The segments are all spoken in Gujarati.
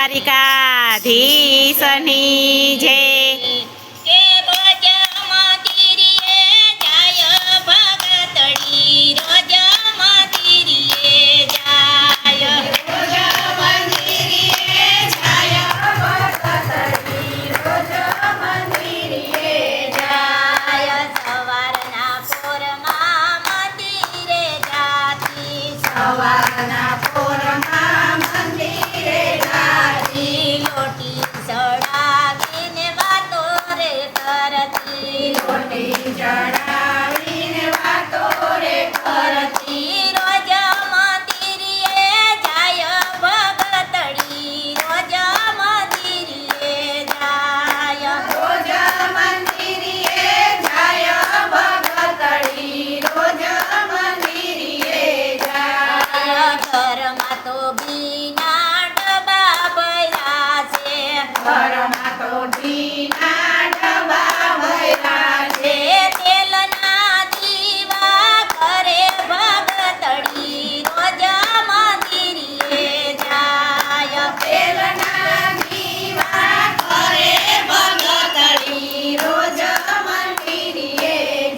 દ્વારિકાધીશની જય। સવારના પોરમાં મંદિરે જાતી, લોટી ચડાવીને વાતો રે કરતી, લોટી ચડાવીને વાતો રે કરતી, રોજ મંદિરે જાય ભગતડી, રોજ મંદિરે જાય, રોજ મંદિરે જાય ભગતડી, રોજ મંદિરે જાય। ઘરમાં તો ઘીના ડબ્બા ભર્યા છે, ઘરમાં તો ઘીના ડબ્બા ભર્યા છે, તેલના દીવા કરે ભગતડી, રોજ મંદિરે જાય, તેલના દીવા કરે ભગતડી, રોજ મંદિરે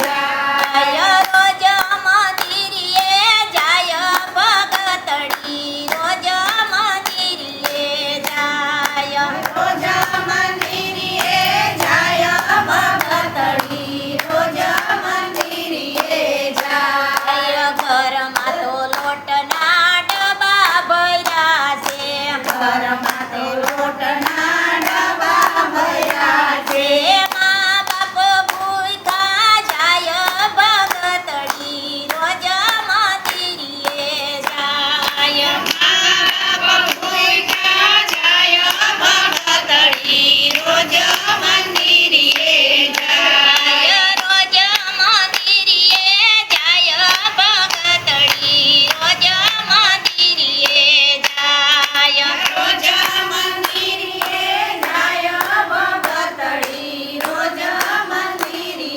જાય, રોજ મંદિરે જાય ભગતડી, રોજ મંદિરે જાય, રોજ મંદિરે જાય ભગતડી, રોજ મંદિરે જાય। ઘરમાં તો લોટના ડબ્બા ભર્યા છે, ઘરમાં તો લોટના ડબ્બા ભર્યા છે, મા બાપ ભૂખ્યા જાય ભગતડી, રોજ મંદિરે જાય, મા બાપ ભૂખ્યા જાય ભગતડી, રોજ મંદિરે જાય, રોજ મંદિરે જાય ભગતડી, રોજ મંદિરે જાય, રોજ મંદિરે જાય ભગતડી, રોજ મંદિરે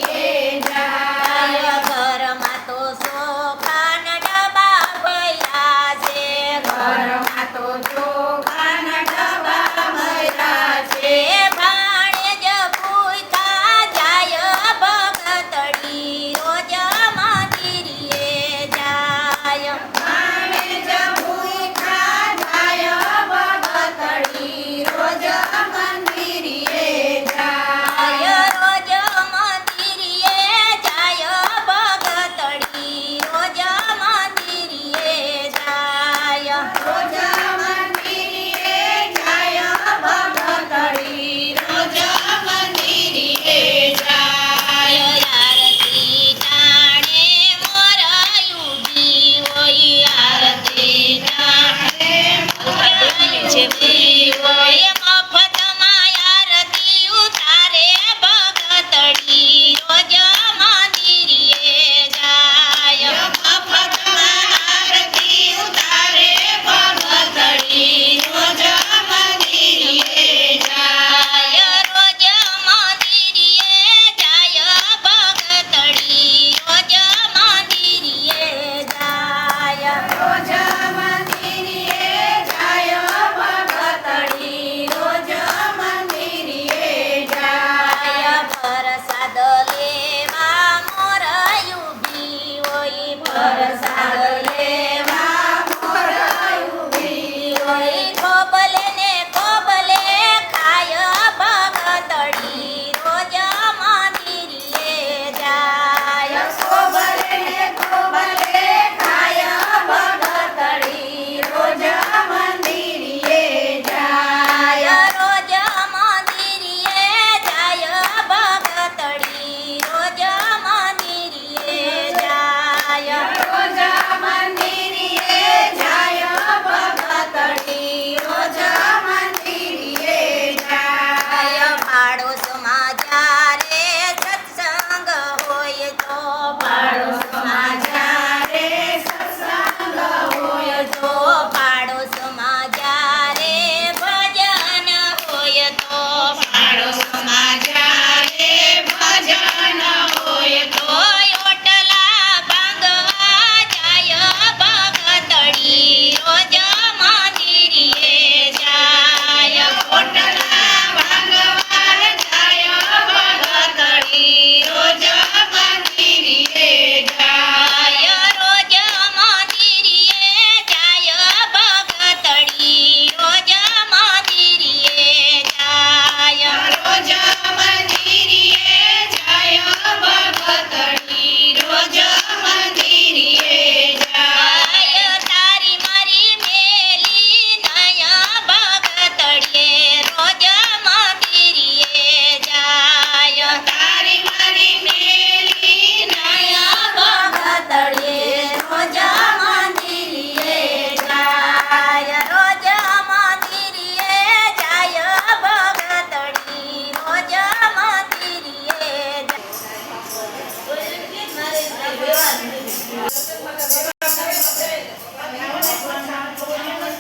જાય। ઘરમાં તો ચોખાના ડબ્બા ભર્યા છે, ઘરમાં તો ચોખાના ડબ્બા ભર્યા છે, ભાણેજ ભૂખ્યા જાય ભગતડી, રોજ મંદિરે જાય, ભાણેજ ભૂખ્યા જાય ભગતડી, રોજ મંદિરે જાય, રોજ મંદિરે જાય ભગતડી, રોજ મંદિરે જાય, રોજ મંદિરે જાય ભગતડી, રોજ મંદિરે જાય। આરતી ટાણે મોરાયુડી હોય, આરતી ટાણે મોરાયુડી હોય,